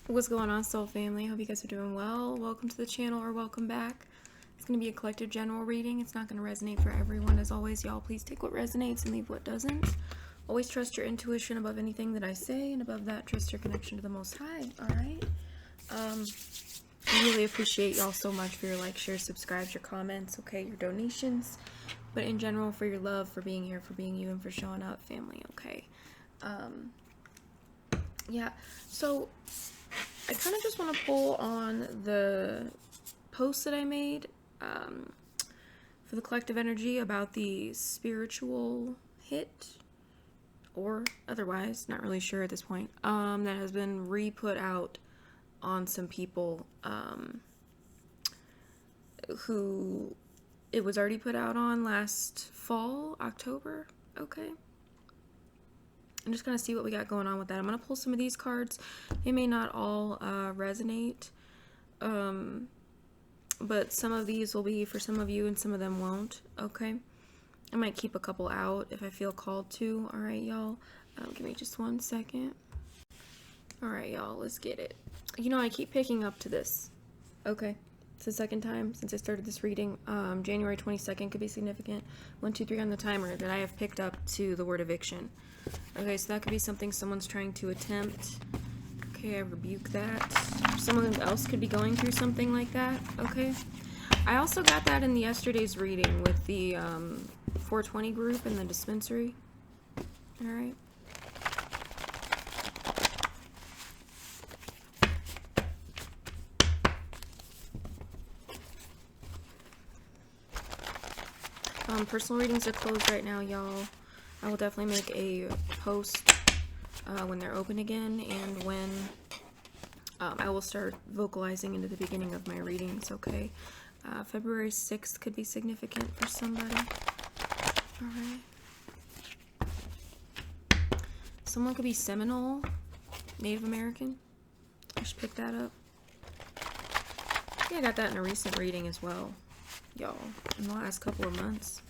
What's going on, soul family? Hope you guys are doing well. Welcome to the channel, or welcome back. It's going to be a collective general reading. It's not going to resonate for everyone. As always, y'all, please take what resonates and leave what doesn't. Always trust your intuition above anything that I say, and above that, trust your connection to the Most High. Alright? I really appreciate y'all so much for your likes, shares, subscribes, your comments, okay, your donations, but in general, for your love, for being here, for being you, and for showing up, family, okay? Yeah, so I kind of just want to pull on the post that I made for the collective energy about the spiritual hit, or otherwise, not really sure at this point, that has been re-put out on some people who it was already put out on last fall, October, okay? I'm just going to see what we got going on with that. I'm going to pull some of these cards. They may not all resonate, but some of these will be for some of you and some of them won't, okay? I might keep a couple out if I feel called to. All right, y'all. Give me just 1 second. All right, y'all. Let's get it. You know, I keep picking up to this, okay? It's the second time since I started this reading. January 22nd could be significant. 1, 2, 3 on the timer that I have picked up to the word eviction. Okay, so that could be something someone's trying to attempt. Okay, I rebuke that. Someone else could be going through something like that. Okay. I also got that in yesterday's reading with the 420 group in the dispensary. Alright. Personal readings are closed right now, y'all. I will definitely make a post when they're open again, and when I will start vocalizing into the beginning of my readings, okay? February 6th could be significant for somebody. Alright. Someone could be Seminole, Native American. I should pick that up. I think I got that in a recent reading as well, y'all, in the last couple of months.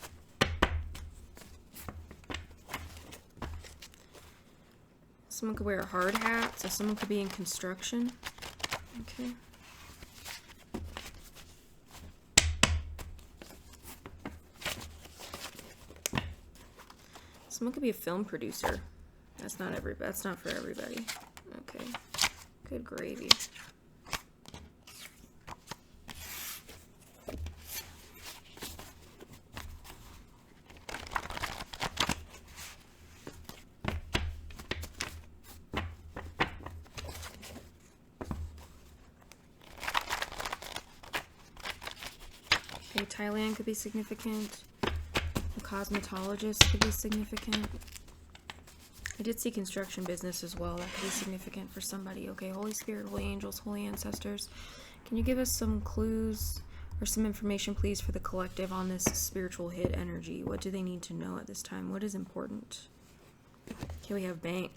Someone could wear a hard hat, so someone could be in construction. Okay. Someone could be a film producer. That's not for everybody. Okay. Good gravy. Okay, Thailand could be significant. A cosmetologist could be significant. I did see construction business as well. That could be significant for somebody. Okay, Holy Spirit, Holy Angels, Holy Ancestors. Can you give us some clues or some information, please, for the collective on this spiritual hit energy? What do they need to know at this time? What is important? Okay, we have bank.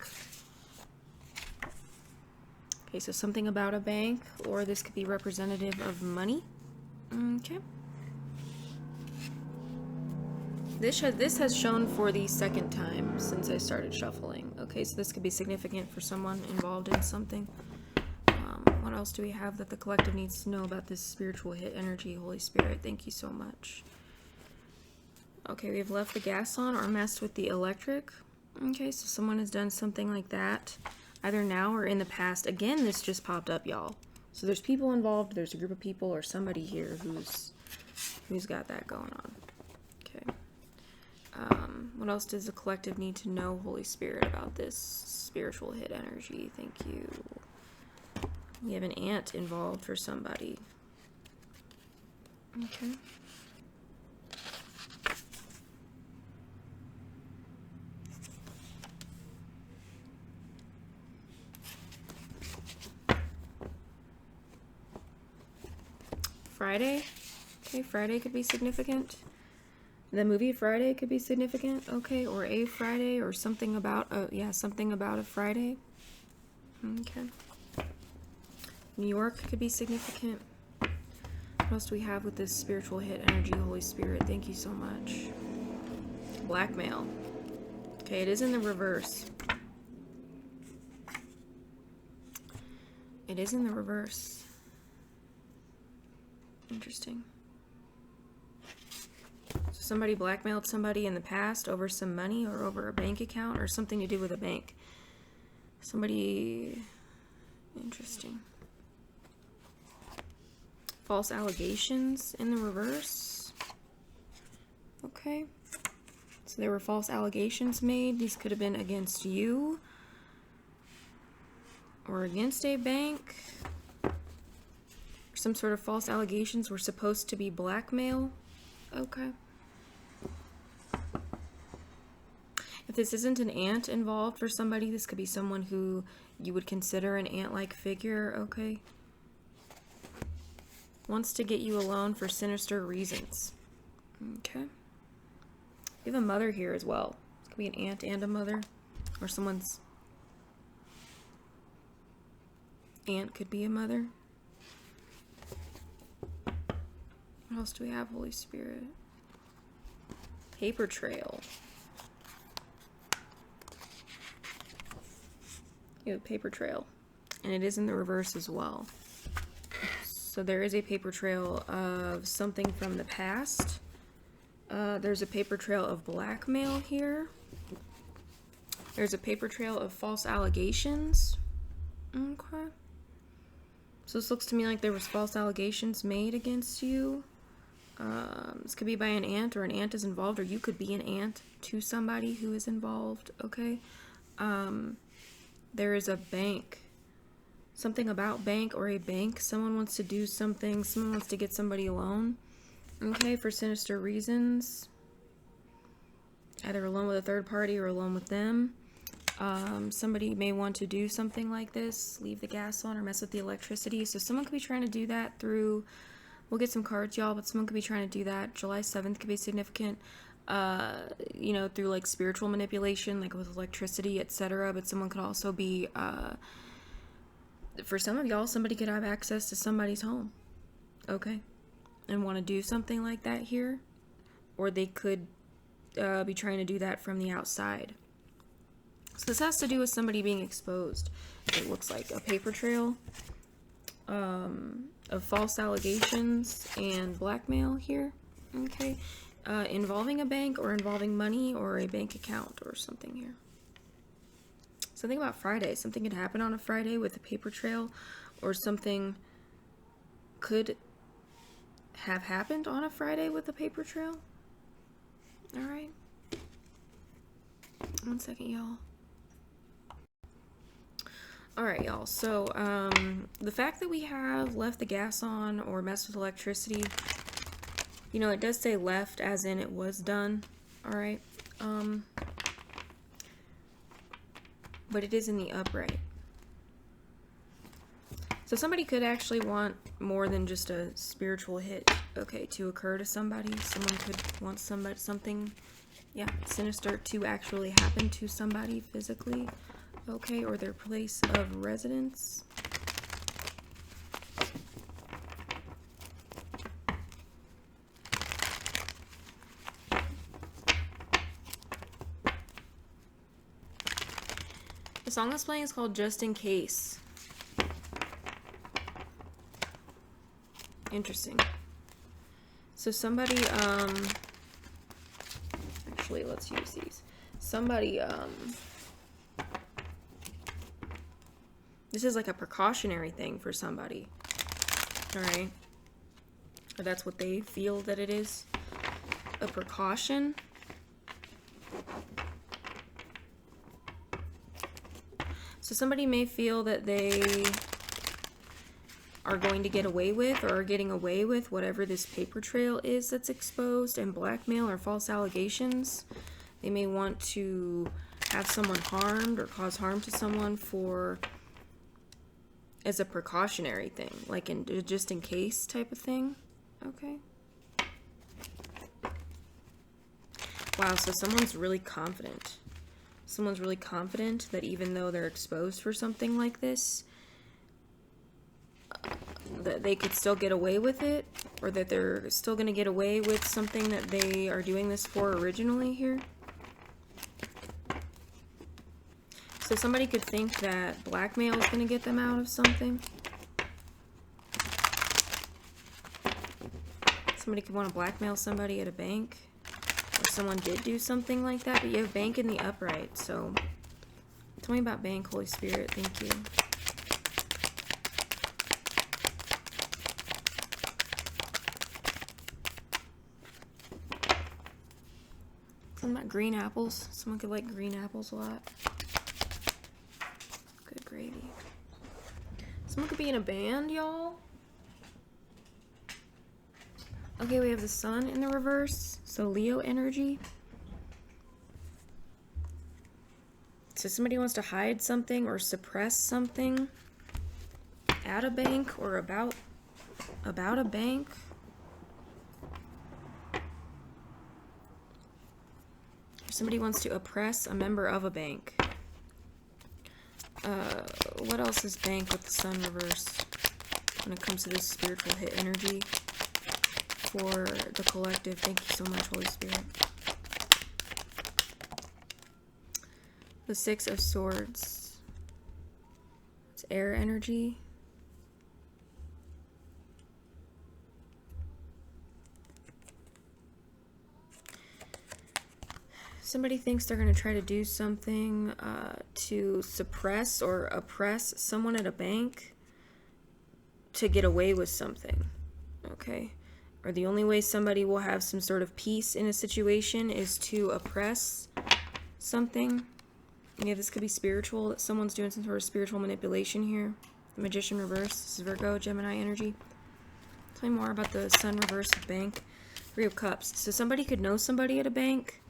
Okay, so something about a bank, or this could be representative of money. Okay. This has shown for the second time since I started shuffling. Okay, so this could be significant for someone involved in something. What else do we have that the collective needs to know about this spiritual hit energy? Holy Spirit, thank you so much. Okay, we have left the gas on or messed with the electric. Okay, so someone has done something like that, either now or in the past. Again, this just popped up, y'all. So there's people involved, there's a group of people or somebody here who's got that going on. Okay. What else does the collective need to know, Holy Spirit, about this spiritual hit energy? Thank you. We have an ant involved for somebody. Okay. Friday. Okay, Friday could be significant. The movie Friday could be significant, okay, or a Friday, or something about something about a Friday. Okay. New York could be significant. What else do we have with this spiritual hit energy, Holy Spirit? Thank you so much. Blackmail. Okay, it is in the reverse. It is in the reverse. Interesting. So somebody blackmailed somebody in the past over some money or over a bank account or something to do with a bank. Somebody... Interesting. False allegations in the reverse. Okay. So there were false allegations made. These could have been against you or against a bank. Some sort of false allegations were supposed to be blackmail. Okay. If this isn't an aunt involved for somebody, this could be someone who you would consider an aunt-like figure. Okay. Wants to get you alone for sinister reasons. Okay. You have a mother here as well. This could be an aunt and a mother. Or someone's aunt could be a mother. What else do we have, Holy Spirit? Paper trail. You have a paper trail. And it is in the reverse as well. So there is a paper trail of something from the past. There's a paper trail of blackmail here. There's a paper trail of false allegations. Okay. So this looks to me like there was false allegations made against you. This could be by an aunt, or an aunt is involved, or you could be an aunt to somebody who is involved. Okay. There is a bank. Something about bank or a bank. Someone wants to do something. Someone wants to get somebody alone. Okay, for sinister reasons. Either alone with a third party or alone with them. Somebody may want to do something like this. Leave the gas on or mess with the electricity. So someone could be trying to do that through... We'll get some cards, y'all, but someone could be trying to do that. July 7th could be significant. You know, through like spiritual manipulation, like with electricity, etc. But someone could also be... for some of y'all, somebody could have access to somebody's home. Okay. And want to do something like that here. Or they could be trying to do that from the outside. So this has to do with somebody being exposed. It looks like a paper trail of false allegations and blackmail here. Okay. Involving a bank or involving money or a bank account or something here. Something about Friday. Something could happen on a Friday with a paper trail, or something could have happened on a Friday with a paper trail. Alright. One second, y'all. Alright, y'all. So, the fact that we have left the gas on or messed with electricity, you know, it does say left as in it was done. Alright. But it is in the upright. So somebody could actually want more than just a spiritual hit, okay, to occur to somebody. Someone could want something, yeah, sinister to actually happen to somebody physically, okay, or their place of residence. The song that's playing is called Just In Case. Interesting. So somebody, actually, let's use these. Somebody, this is like a precautionary thing for somebody. Alright? Or that's what they feel that it is. A precaution. So somebody may feel that they are going to get away with, or are getting away with, whatever this paper trail is that's exposed, and blackmail or false allegations. They may want to have someone harmed or cause harm to someone for, as a precautionary thing, like in just in case type of thing. Okay. Wow, so someone's really confident. Someone's really confident that even though they're exposed for something like this, that they could still get away with it, or that they're still going to get away with something that they are doing this for originally here. So somebody could think that blackmail is going to get them out of something. Somebody could want to blackmail somebody at a bank. Or someone did do something like that, but you have bank in the upright, so tell me about bank, Holy Spirit. Thank you. Something about green apples. Someone could like green apples a lot. Good gravy. Someone could be in a band, y'all. Okay, we have the sun in the reverse, so Leo energy. So somebody wants to hide something or suppress something at a bank or about a bank. Somebody wants to oppress a member of a bank. What else is bank with the sun reverse when it comes to this spiritual hit energy for the collective? Thank you so much, Holy Spirit. The Six of Swords. It's air energy. Somebody thinks they're going to try to do something to suppress or oppress someone at a bank to get away with something, okay? Or the only way somebody will have some sort of peace in a situation is to oppress something. Yeah, this could be spiritual, that someone's doing some sort of spiritual manipulation here. The Magician reverse. This is Virgo, Gemini energy. Tell me more about the Sun reverse of bank. Three of Cups. So somebody could know somebody at a bank.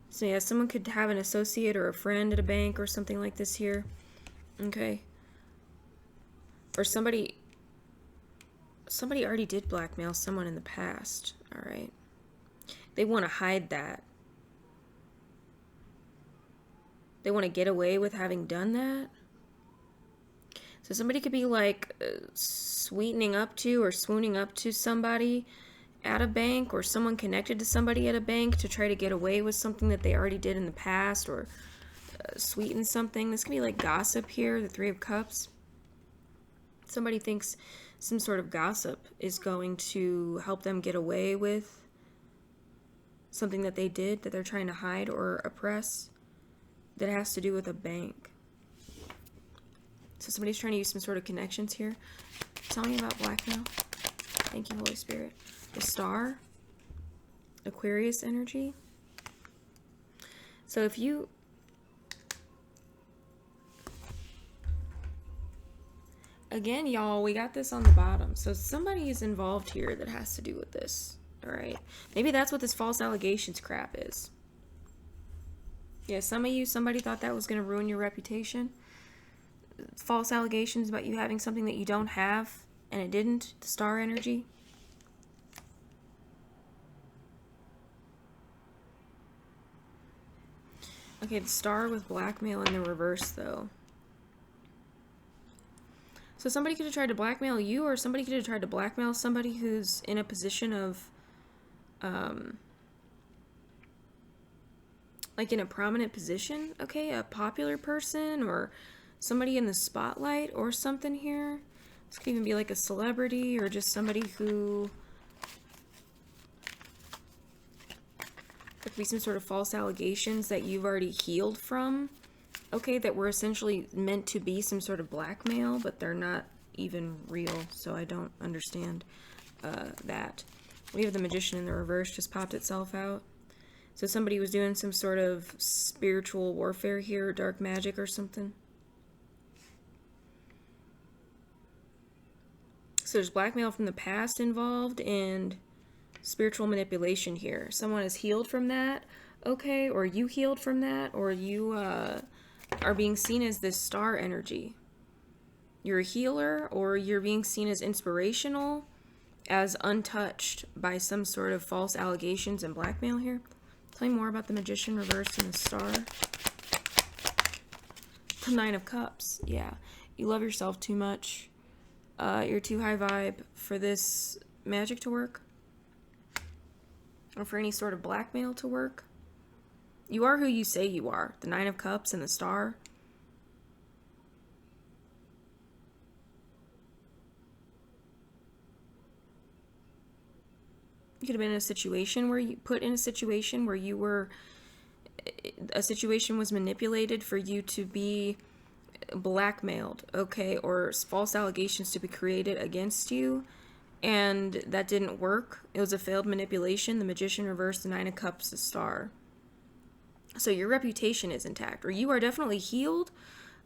So yeah, someone could have an associate or a friend at a bank or something like this here. Okay. Or somebody already did blackmail someone in the past. Alright. They want to hide that. They want to get away with having done that. So somebody could be like sweetening up to or swooning up to somebody at a bank, or someone connected to somebody at a bank to try to get away with something that they already did in the past, or sweeten something. This could be like gossip here, the Three of Cups. Somebody thinks some sort of gossip is going to help them get away with something that they did, that they're trying to hide or oppress, that has to do with a bank. So somebody's trying to use some sort of connections here. Tell me about blackmail. Thank you, Holy Spirit. The Star, Aquarius energy. So if you again, y'all, we got this on the bottom. So somebody is involved here that has to do with this. All right. Maybe that's what this false allegations crap is. Yeah, some of you, somebody thought that was going to ruin your reputation. False allegations about you having something that you don't have, and it didn't. The Star energy. Okay, the Star with blackmail in the reverse, though. So somebody could have tried to blackmail you, or somebody could have tried to blackmail somebody who's in a position of, like in a prominent position, okay? A popular person, or somebody in the spotlight, or something here. This could even be like a celebrity, or just somebody who... There could be some sort of false allegations that you've already healed from, okay, that were essentially meant to be some sort of blackmail, but they're not even real, so I don't understand that. We have the Magician in the reverse, just popped itself out. So somebody was doing some sort of spiritual warfare here, dark magic or something. So there's blackmail from the past involved, and spiritual manipulation here. Someone is healed from that, okay, or you healed from that, or you are being seen as this Star energy. You're a healer, or you're being seen as inspirational, as untouched by some sort of false allegations and blackmail here. Tell me more about the Magician reversed and the Star. The Nine of Cups. Yeah, you love yourself too much. You're too high vibe for this magic to work, or for any sort of blackmail to work. You are who you say you are. The Nine of Cups and the Star. You could have been in a situation where you put in a situation where you were, a situation was manipulated for you to be blackmailed, okay, or false allegations to be created against you, and that didn't work. It was a failed manipulation. The Magician reversed, the Nine of Cups, the Star. So your reputation is intact, or you are definitely healed.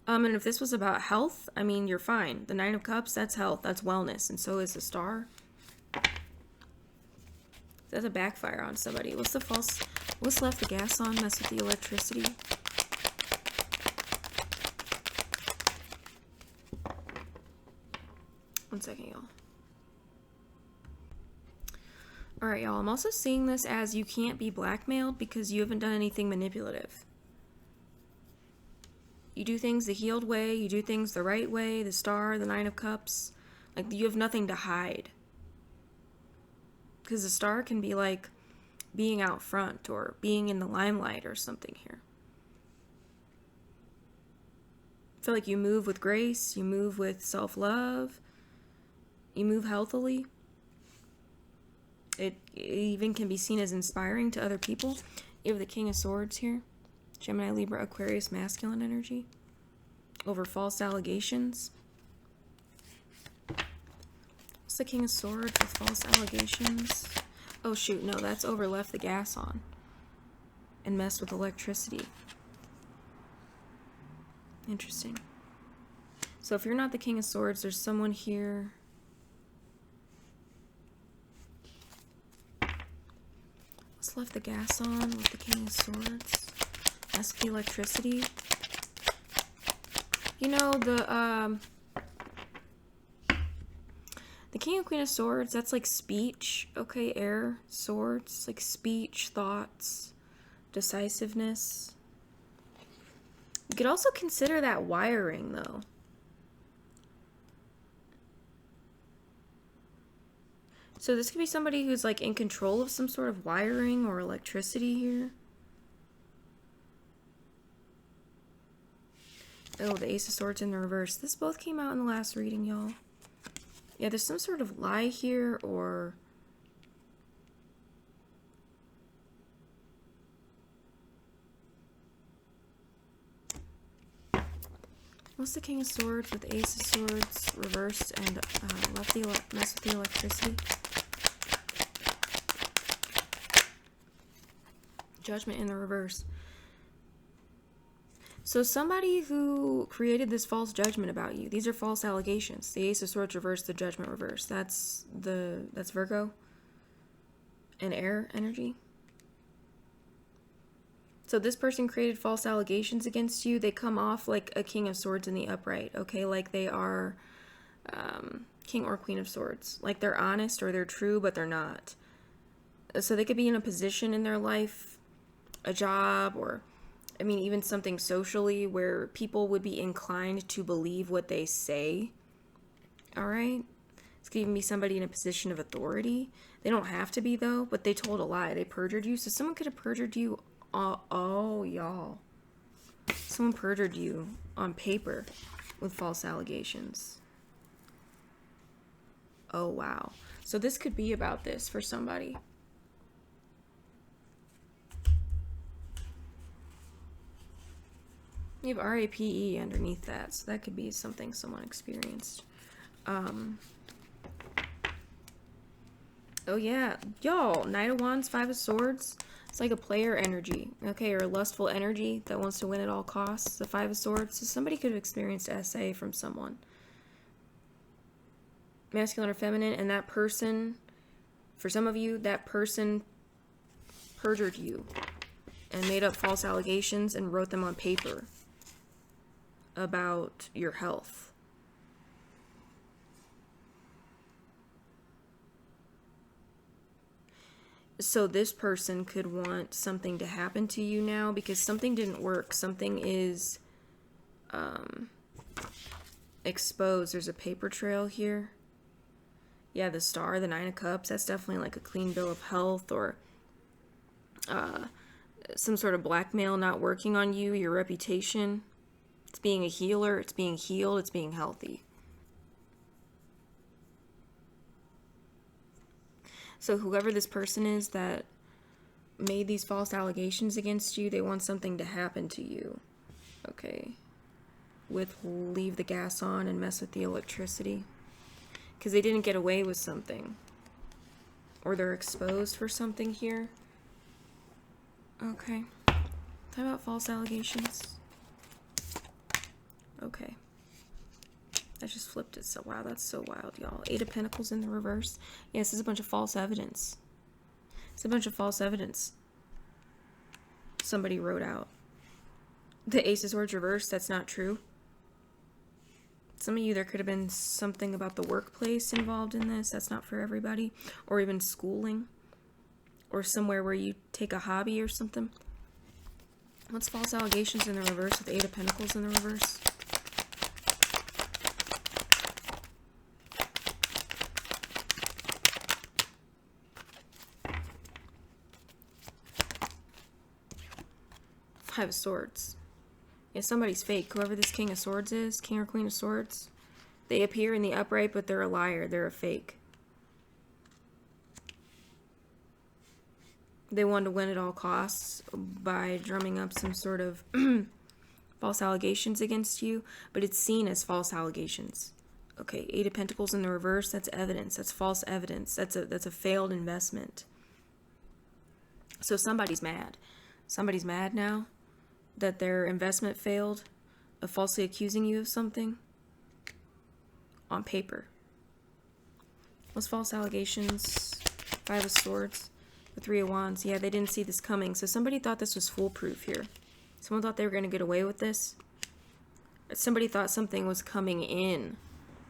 And if this was about health, I mean, you're fine. The Nine of Cups, that's health, that's wellness, and so is the Star. That's a backfire on somebody. What's left the gas on? Mess with the electricity. One second, y'all. Alright, y'all. I'm also seeing this as you can't be blackmailed because you haven't done anything manipulative. You do things the healed way, you do things the right way, the Star, the Nine of Cups. Like, you have nothing to hide. Because the Star can be like being out front or being in the limelight or something here. I feel like you move with grace, you move with self-love, you move healthily. It even can be seen as inspiring to other people. You have the King of Swords here. Gemini, Libra, Aquarius, masculine energy. Over false allegations. What's the King of Swords with false allegations? Oh shoot, no, that's over left the gas on. And messed with electricity. Interesting. So if you're not the King of Swords, there's someone here. Let's left the gas on with the King of Swords. Mess with the electricity. You know, the King and Queen of Swords, that's like speech, okay, air, swords, like speech, thoughts, decisiveness. You could also consider that wiring, though. So this could be somebody who's like in control of some sort of wiring or electricity here. Oh, the Ace of Swords in the reverse. This both came out in the last reading, y'all. Yeah, there's some sort of lie here, or... What's the King of Swords with the Ace of Swords reversed and left the mess with the electricity? Judgment in the reverse. So somebody who created this false judgment about you, these are false allegations. The Ace of Swords reversed, the Judgment reversed. That's Virgo and air energy. So this person created false allegations against you. They come off like a King of Swords in the upright, okay? Like they are King or Queen of Swords. Like they're honest or they're true, but they're not. So they could be in a position in their life, a job, or I mean, even something socially where people would be inclined to believe what they say. All right? This could even be somebody in a position of authority. They don't have to be, though, but they told a lie. They perjured you. So someone could have perjured you. Oh, y'all. Someone perjured you on paper with false allegations. Oh, wow. So this could be about this for somebody. You have RAPE underneath that, so that could be something someone experienced. Oh yeah, y'all, Knight of Wands, Five of Swords. It's like a player energy, okay, or a lustful energy that wants to win at all costs. The Five of Swords, so somebody could have experienced SA from someone. Masculine or feminine, and that person, for some of you, that person perjured you and made up false allegations and wrote them on paper about your health. So this person could want something to happen to you now because something didn't work. Something is exposed. There's a paper trail here. Yeah, the Star, the Nine of Cups, that's definitely like a clean bill of health or some sort of blackmail not working on you, your reputation. It's being a healer, it's being healed, it's being healthy. So whoever this person is that made these false allegations against you, they want something to happen to you. Okay. With leave the gas on and mess with the electricity. Because they didn't get away with something. Or they're exposed for something here. Okay. Talk about false allegations. Okay. I just flipped it. So wow, that's so wild, y'all. 8 of Pentacles in the reverse. Yes, this is a bunch of false evidence. It's a bunch of false evidence somebody wrote out. The Ace of Swords reversed, that's not true. Some of you, there could have been something about the workplace involved in this. That's not for everybody. Or even schooling. Or somewhere where you take a hobby or something. What's false allegations in the reverse with 8 of Pentacles in the reverse? Five of Swords. Yeah, somebody's fake. Whoever this King of Swords is, King or Queen of Swords, they appear in the upright, but they're a liar. They're a fake. They wanted to win at all costs by drumming up some sort of false allegations against you, but it's seen as false allegations. Okay, 8 of Pentacles in the reverse, that's evidence. That's false evidence. That's a failed investment. So somebody's mad. Somebody's mad now that their investment failed of falsely accusing you of something on paper. What's false allegations? 5 of Swords. The 3 of Wands. Yeah, they didn't see this coming. So somebody thought this was foolproof here. Someone thought they were going to get away with this. Somebody thought something was coming in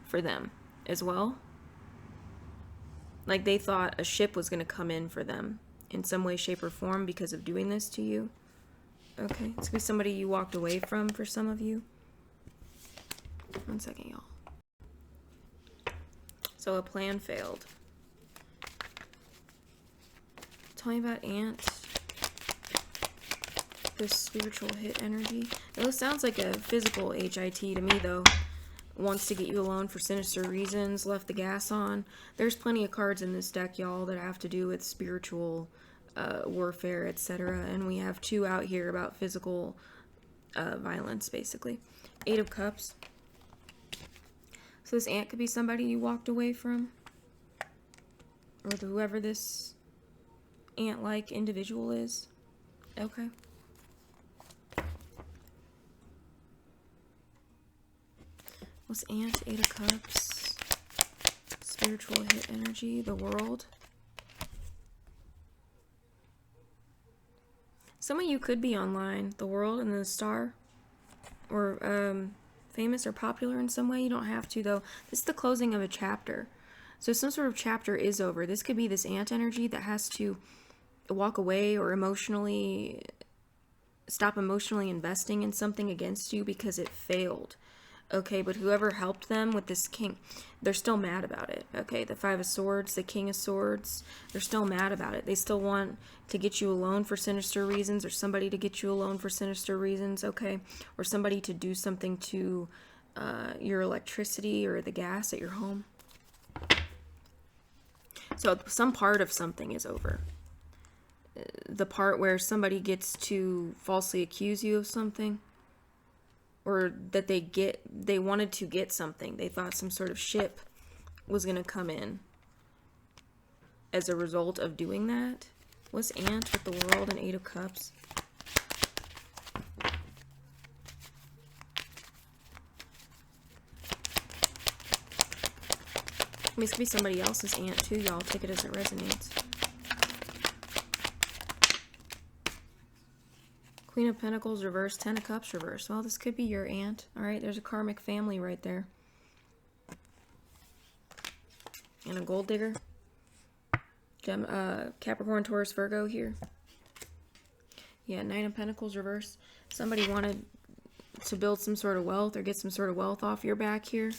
for them as well. Like they thought a ship was going to come in for them in some way, shape, or form because of doing this to you. Okay, it's going to be somebody you walked away from for some of you. 1 second, y'all. So a plan failed. Tell me about Ant. This spiritual hit energy. It sounds like a physical HIT to me, though. Wants to get you alone for sinister reasons. Left the gas on. There's plenty of cards in this deck, y'all, that have to do with spiritual warfare, etc. And we have 2 out here about physical violence, basically. 8 of Cups. So this Ant could be somebody you walked away from. Or whoever this ant-like individual is. Okay. What's Ant? 8 of Cups. Spiritual hit energy. The World. Some of you could be online. The World and the Star. Or famous or popular in some way. You don't have to, though. This is the closing of a chapter. So some sort of chapter is over. This could be this Ant energy that has to walk away or emotionally stop emotionally investing in something against you because it failed. Okay, but whoever helped them with this King, they're still mad about it. Okay, the 5 of Swords, the King of Swords, they're still mad about it. They still want to get you alone for sinister reasons, or somebody to get you alone for sinister reasons, okay? Or somebody to do something to your electricity or the gas at your home. So some part of something is over. The part where somebody gets to falsely accuse you of something, or that they wanted to get something. They thought some sort of ship was going to come in as a result of doing that. What's Ant with the World and 8 of Cups? I mean, this could be somebody else's Ant too, y'all. Take it as it resonates. Queen of Pentacles reverse, 10 of Cups reverse. Well, this could be your Ant. All right, there's a karmic family right there. And a gold digger. Capricorn, Taurus, Virgo here. Yeah, 9 of Pentacles reverse. Somebody wanted to build some sort of wealth or get some sort of wealth off your back here.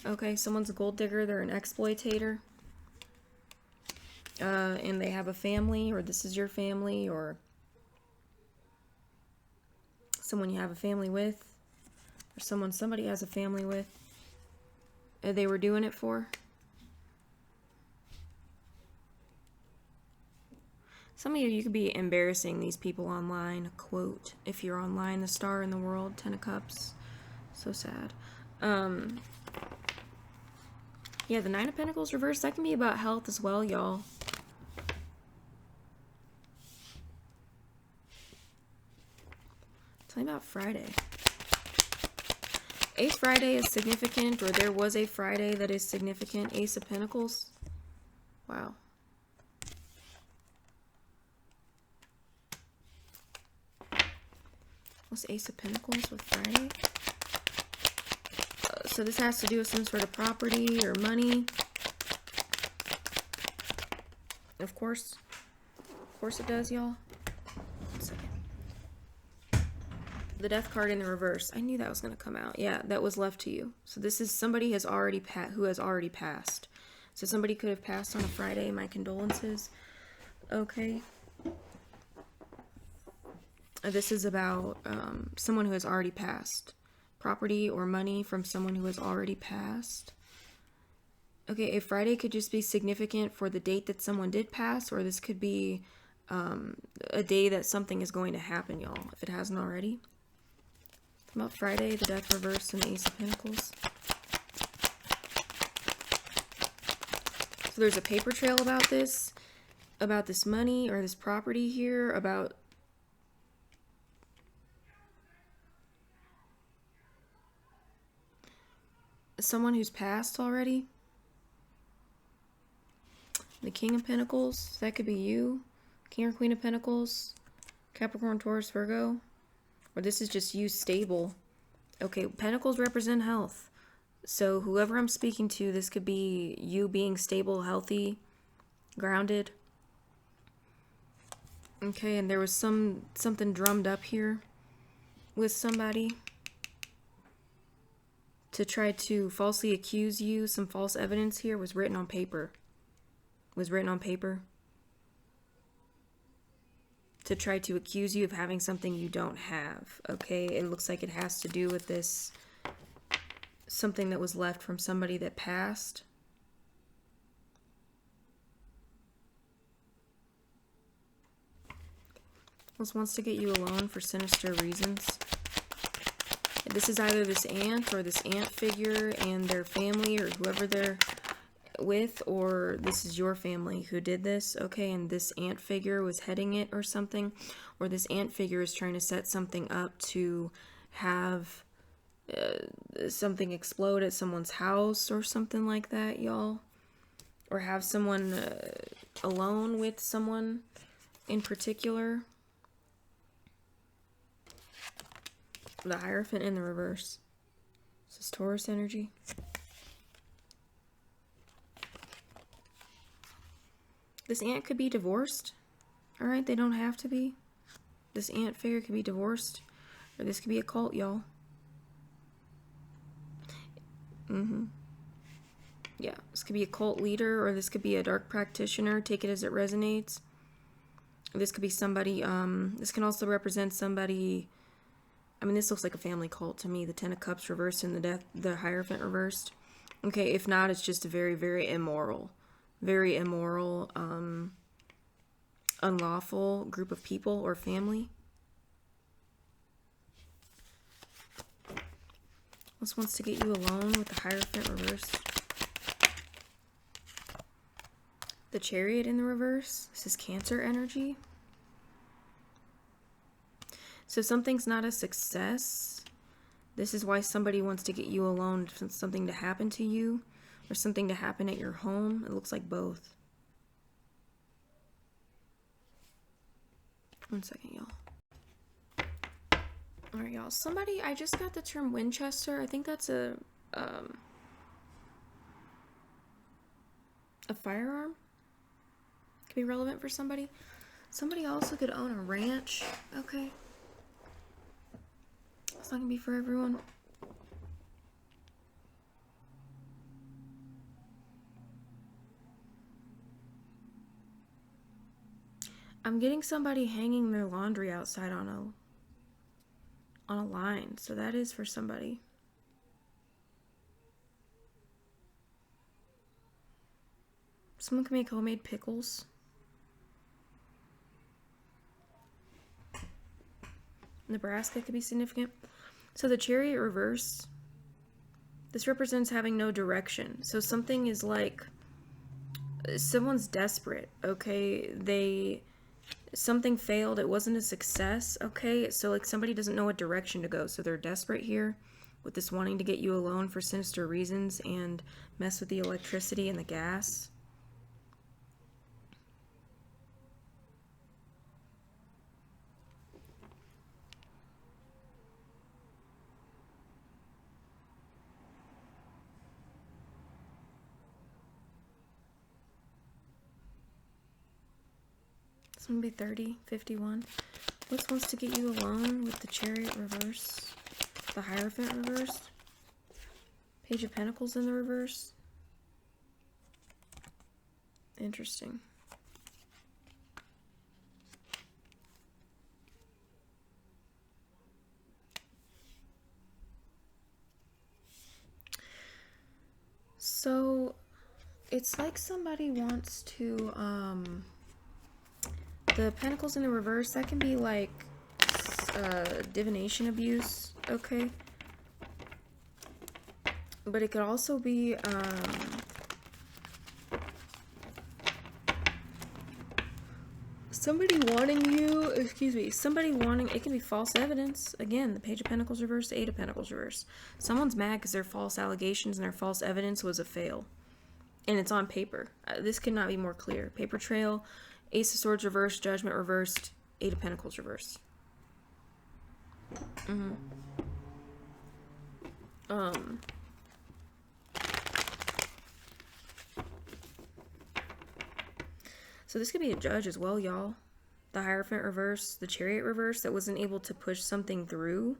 Okay, someone's a gold digger. They're an exploitator. And they have a family, or this is your family, or someone you have a family with, or somebody has a family with, they were doing it for. Some of you could be embarrassing these people online. Quote, if you're online, the star in the world, 10 of Cups. So sad. Yeah, the 9 of Pentacles reversed, that can be about health as well, y'all. Tell me about Friday. A Friday is significant, or there was a Friday that is significant. Ace of Pentacles. Wow. What's Ace of Pentacles with Friday? So this has to do with some sort of property or money. Of course. Of course it does, y'all. 1 second. The Death card in the reverse. I knew that was going to come out. Yeah, that was left to you. So this is somebody who has already passed. So somebody could have passed on a Friday. My condolences. Okay. This is about someone who has already passed. Property or money from someone who has already passed. Okay, a Friday could just be significant for the date that someone did pass, or this could be a day that something is going to happen, y'all, if it hasn't already. About Friday, the Death reverse, and the Ace of Pentacles. So there's a paper trail about this money or this property here, about someone who's passed already. The King of Pentacles, that could be you. King or Queen of Pentacles, Capricorn, Taurus, Virgo. Or this is just you stable. Okay, Pentacles represent health. So whoever I'm speaking to, this could be you being stable, healthy, grounded. Okay, and there was something drummed up here with somebody to try to falsely accuse you. Some false evidence here was written on paper. To try to accuse you of having something you don't have. Okay, it looks like it has to do with this, something that was left from somebody that passed. This wants to get you alone for sinister reasons. This is either this aunt or this aunt figure and their family or whoever they're with, or this is your family who did this, okay, and this aunt figure was heading it or something, or this aunt figure is trying to set something up to have something explode at someone's house or something like that, y'all, or have someone alone with someone in particular. The Hierophant in the reverse. This is Taurus energy. This aunt could be divorced. Alright, they don't have to be. This aunt figure could be divorced. Or this could be a cult, y'all. Yeah, this could be a cult leader, or this could be a dark practitioner. Take it as it resonates. This could be somebody, this can also represent somebody. I mean, this looks like a family cult to me. The 10 of Cups reversed and the Hierophant reversed. Okay, if not, it's just a very, very immoral, unlawful group of people or family. This wants to get you alone with the Hierophant reversed. The Chariot in the reverse. This is Cancer energy. So something's not a success. This is why somebody wants to get you alone, for something to happen to you or something to happen at your home. It looks like both. 1 second, y'all. Alright, y'all. Somebody, I just got the term Winchester. I think that's a firearm. Could be relevant for somebody. Somebody also could own a ranch. Okay. It's not gonna be for everyone. I'm getting somebody hanging their laundry outside on a line, so that is for somebody. Someone can make homemade pickles. Nebraska could be significant. So the Chariot reverse, this represents having no direction. So something is like, someone's desperate, okay? Something failed, it wasn't a success, okay? So like somebody doesn't know what direction to go, so they're desperate here with this wanting to get you alone for sinister reasons and mess with the electricity and the gas. This one would be 30, 51. What wants to get you alone with the Chariot reverse? The Hierophant reverse? Page of Pentacles in the reverse? Interesting. So, it's like somebody wants to, the Pentacles in the reverse, that can be like divination abuse, okay? But it could also be somebody wanting you, it can be false evidence. Again, the Page of Pentacles reverse, the Eight of Pentacles reverse. Someone's mad because their false allegations and their false evidence was a fail. And it's on paper. This could not be more clear. Paper trail, Ace of Swords reversed, Judgment reversed, Eight of Pentacles reversed. So this could be a judge as well, y'all. The Hierophant reverse, the Chariot reverse that wasn't able to push something through.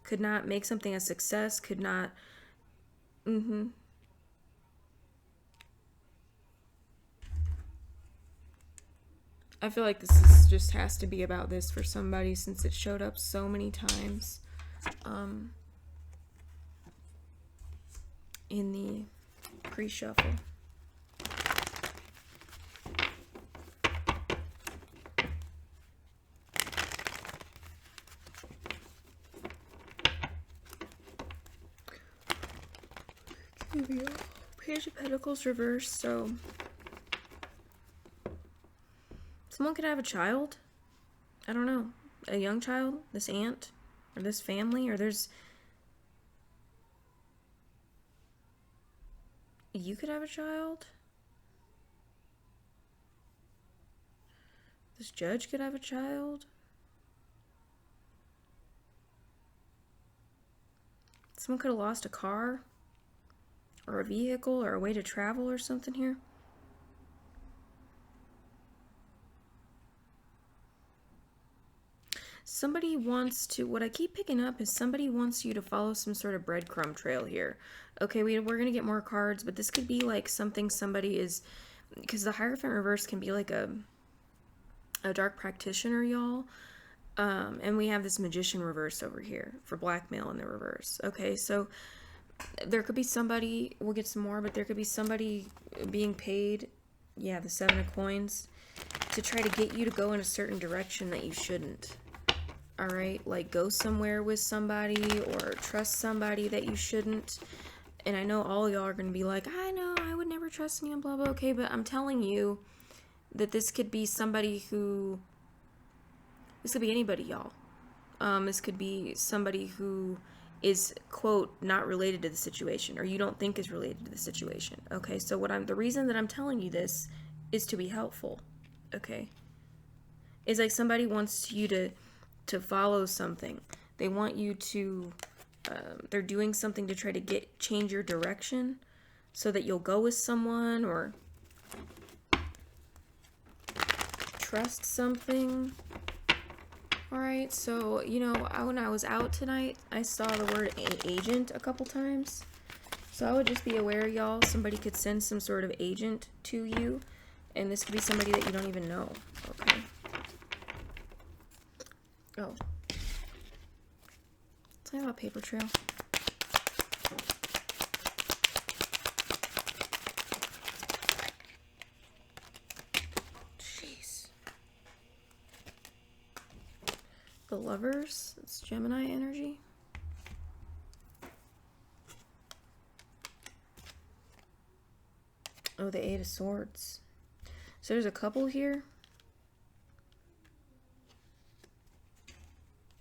Could not make something a success, could not... I feel like just has to be about this for somebody since it showed up so many times in the pre-shuffle. Page of Pentacles reversed, so someone could have a child. I don't know. A young child, this aunt, or this family, or you could have a child. This judge could have a child. Someone could have lost a car, or a vehicle, or a way to travel, or something here. Somebody wants to, what I keep picking up is somebody wants you to follow some sort of breadcrumb trail here. Okay, we're going to get more cards, but this could be like something somebody is, because the Hierophant reverse can be like a dark practitioner, y'all. And we have this Magician reverse over here for blackmail in the reverse. Okay, so there could be somebody, we'll get some more, but there could be somebody being paid, yeah, the Seven of Coins, to try to get you to go in a certain direction that you shouldn't. Alright, like go somewhere with somebody or trust somebody that you shouldn't. And I know all y'all are going to be like, I know, I would never trust me and blah, blah, okay, but I'm telling you that this could be somebody who, this could be anybody, y'all. This could be somebody who is, quote, not related to the situation, or you don't think is related to the situation. Okay, so the reason that I'm telling you this is to be helpful. Okay, it's like somebody wants you to follow something. They want you to, they're doing something to try to change your direction so that you'll go with someone or trust something. Alright, so, you know, when I was out tonight, I saw the word agent a couple times. So I would just be aware, y'all, somebody could send some sort of agent to you, and this could be somebody that you don't even know, okay? Oh. Tell me about paper trail. Jeez. the Lovers. It's Gemini energy. Oh, the Eight of Swords. So there's a couple here.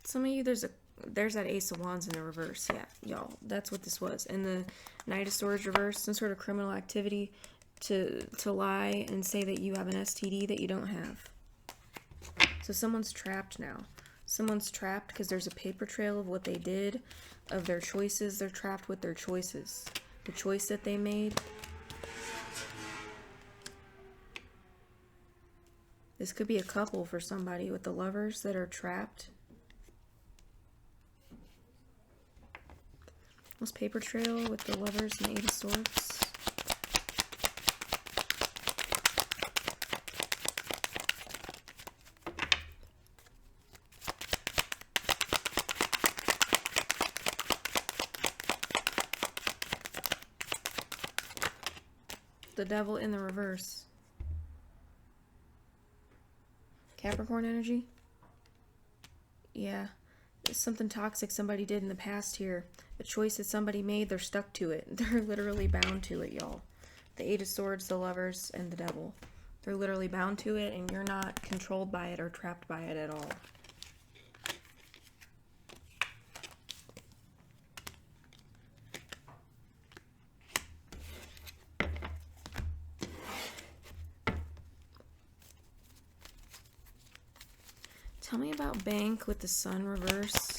Some of you, there's that Ace of Wands in the reverse. Yeah, y'all, that's what this was. And the Knight of Swords reverse, some sort of criminal activity to lie and say that you have an STD that you don't have. So someone's trapped now. Someone's trapped because there's a paper trail of what they did, of their choices. They're trapped with their choices. The choice that they made. This could be a couple for somebody with the Lovers that are trapped. This paper trail with the Lovers and the Eight of Swords. The Devil in the reverse. Capricorn energy. Yeah. It's something toxic somebody did in the past here. A choice that somebody made, they're stuck to it. They're literally bound to it, y'all. The Eight of Swords, the Lovers, and the Devil. They're literally bound to it, and you're not controlled by it or trapped by it at all. Tell me about Bank with the Sun reverse.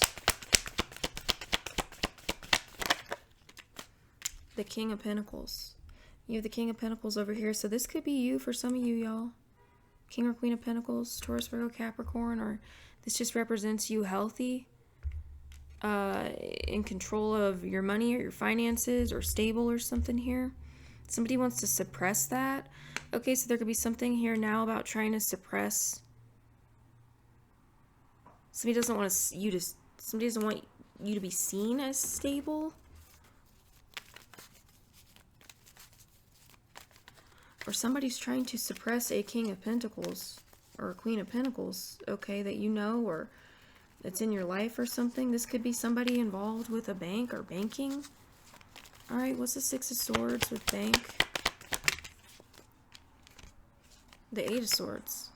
The King of Pentacles. You have the King of Pentacles over here. So this could be you for some of you, y'all. King or Queen of Pentacles, Taurus, Virgo, Capricorn. Or this just represents you healthy. In control of your money or your finances. Or stable or something here. Somebody wants to suppress that. Okay, so there could be something here now about trying to suppress. Somebody doesn't want somebody doesn't want you to be seen as stable. Or somebody's trying to suppress a King of Pentacles or a Queen of Pentacles, okay, that you know or that's in your life or something. This could be somebody involved with a bank or banking. All right, what's the Six of Swords with bank? The Eight of Swords.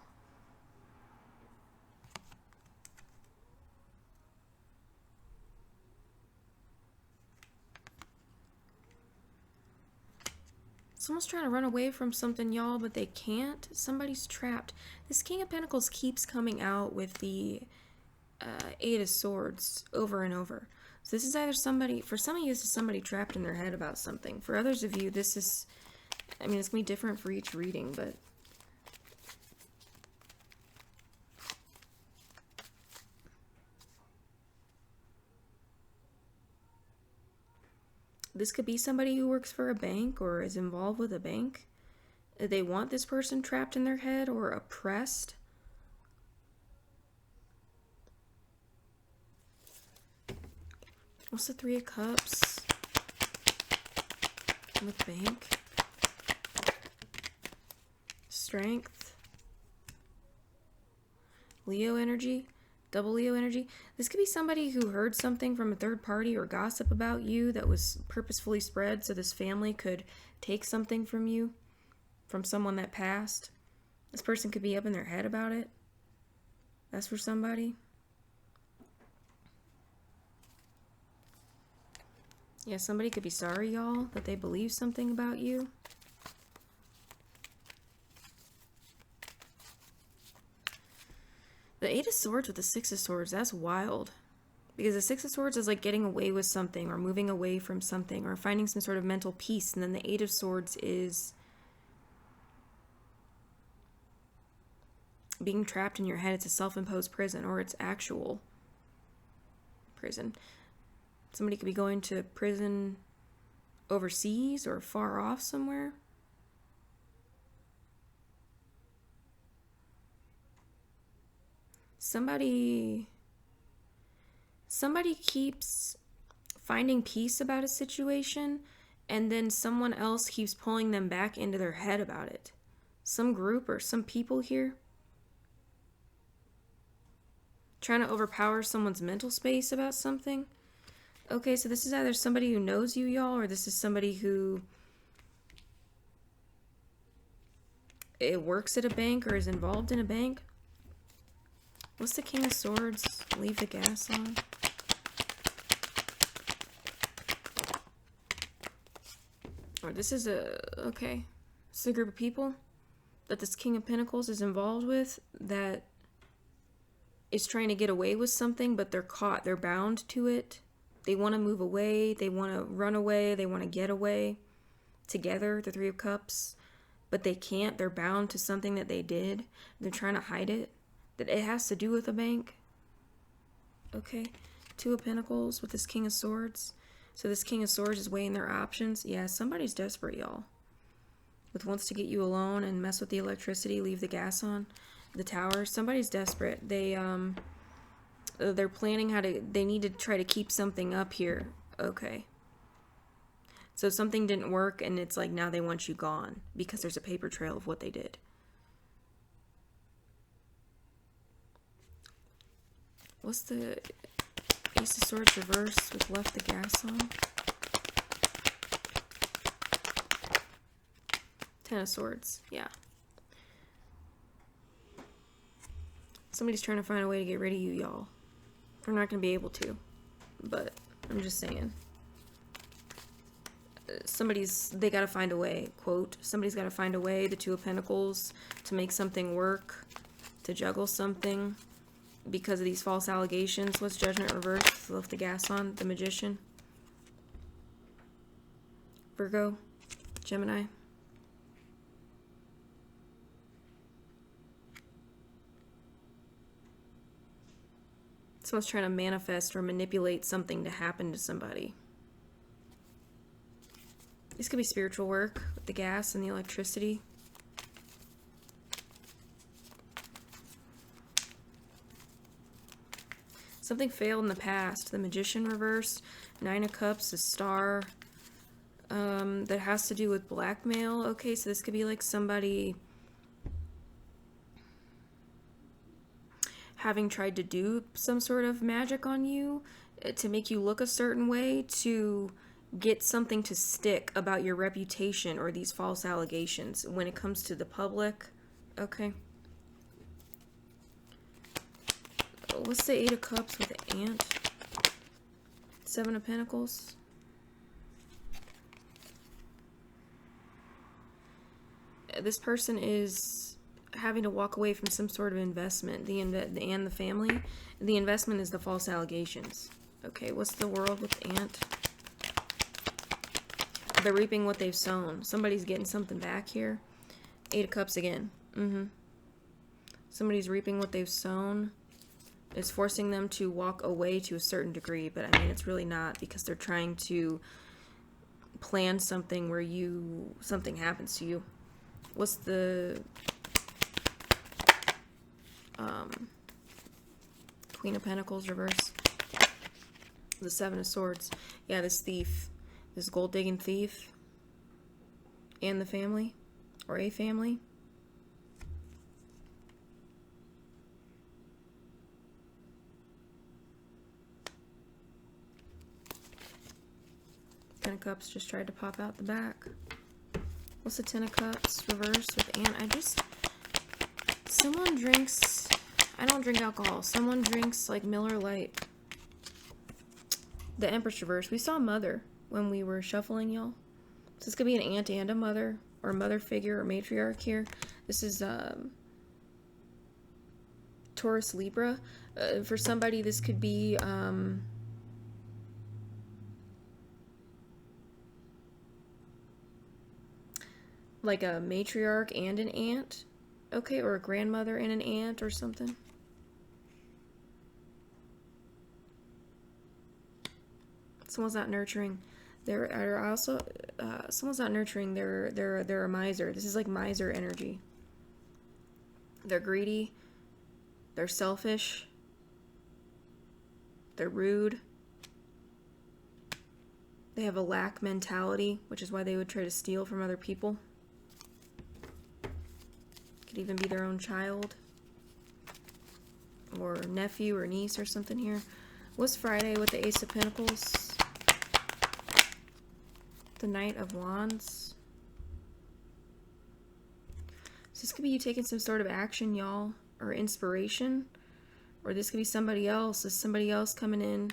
Someone's trying to run away from something, y'all, but they can't. Somebody's trapped. This King of Pentacles keeps coming out with the Eight of Swords over and over. So this is either somebody, for some of you, this is somebody trapped in their head about something. For others of you, this is, I mean, it's going to be different for each reading, but this could be somebody who works for a bank or is involved with a bank. They want this person trapped in their head or oppressed. What's the Three of Cups with bank? Strength. Leo energy. Double Leo energy. This could be somebody who heard something from a third party or gossip about you that was purposefully spread so this family could take something from you, from someone that passed. This person could be up in their head about it. That's for somebody. Yeah, somebody could be sorry, y'all, that they believe something about you. The Eight of Swords with the Six of Swords, that's wild. Because the Six of Swords is like getting away with something or moving away from something or finding some sort of mental peace. And then the Eight of Swords is being trapped in your head. It's a self-imposed prison or it's actual prison. Somebody could be going to prison overseas or far off somewhere. Somebody keeps finding peace about a situation and then someone else keeps pulling them back into their head about it. Some group or some people here. Trying to overpower someone's mental space about something. Okay, so this is either somebody who knows you, y'all, or this is somebody who it works at a bank or is involved in a bank. What's the King of Swords? Leave the gas on. Or this is okay. This is a group of people that this King of Pentacles is involved with that is trying to get away with something, but they're caught. They're bound to it. They want to move away. They want to run away. They want to get away together, the Three of Cups. But they can't. They're bound to something that they did. They're trying to hide it. That it has to do with a bank. Okay. Two of Pentacles with this King of Swords. So this King of Swords is weighing their options. Yeah, somebody's desperate, y'all. With wants to get you alone and mess with the electricity, leave the gas on. The Tower. Somebody's desperate. They're planning how to, they need to try to keep something up here. Okay. So something didn't work and it's like now they want you gone because there's a paper trail of what they did. What's the Ace of Swords reverse with left the gas on? Ten of Swords. Yeah. Somebody's trying to find a way to get rid of you, y'all. They're not going to be able to. But I'm just saying. They got to find a way, quote, somebody's got to find a way, the Two of Pentacles, to make something work, to juggle something, because of these false allegations. What's Judgment reversed? Left the gas on, the Magician. Virgo, Gemini. Someone's trying to manifest or manipulate something to happen to somebody. This could be spiritual work with the gas and the electricity. Something failed in the past. The Magician reversed. Nine of Cups, a Star. That has to do with blackmail. Okay, so this could be like somebody having tried to do some sort of magic on you to make you look a certain way to get something to stick about your reputation or these false allegations when it comes to the public. Okay. What's the Eight of Cups with the Ant? Seven of Pentacles. This person is having to walk away from some sort of investment. And the family. The investment is the false allegations. Okay, what's the World with the Ant? They're reaping what they've sown. Somebody's getting something back here. Eight of Cups again. Somebody's reaping what they've sown. It's forcing them to walk away to a certain degree, but I mean, it's really not, because they're trying to plan something where something happens to you. What's the Queen of Pentacles reverse? The Seven of Swords. Yeah, this thief. This gold digging thief. And the family. Or a family. Ten of Cups just tried to pop out the back. What's the Ten of Cups reverse with Ant? Someone drinks, I don't drink alcohol. Someone drinks like Miller Lite. The Empress reverse. We saw Mother when we were shuffling, y'all. So this could be an aunt and a mother, or a mother figure or matriarch here. This is Taurus Libra. For somebody, this could be like a matriarch and an aunt. Okay, or a grandmother and an aunt or something. Someone's not nurturing. Someone's not nurturing. They're a miser. This is like miser energy. They're greedy. They're selfish. They're rude. They have a lack mentality, which is why they would try to steal from other people. Could even be their own child. or nephew or niece or something here. What's Friday with the Ace of Pentacles? The Knight of Wands. So this could be you taking some sort of action, y'all, or inspiration. Or this could be somebody else. Is somebody else coming in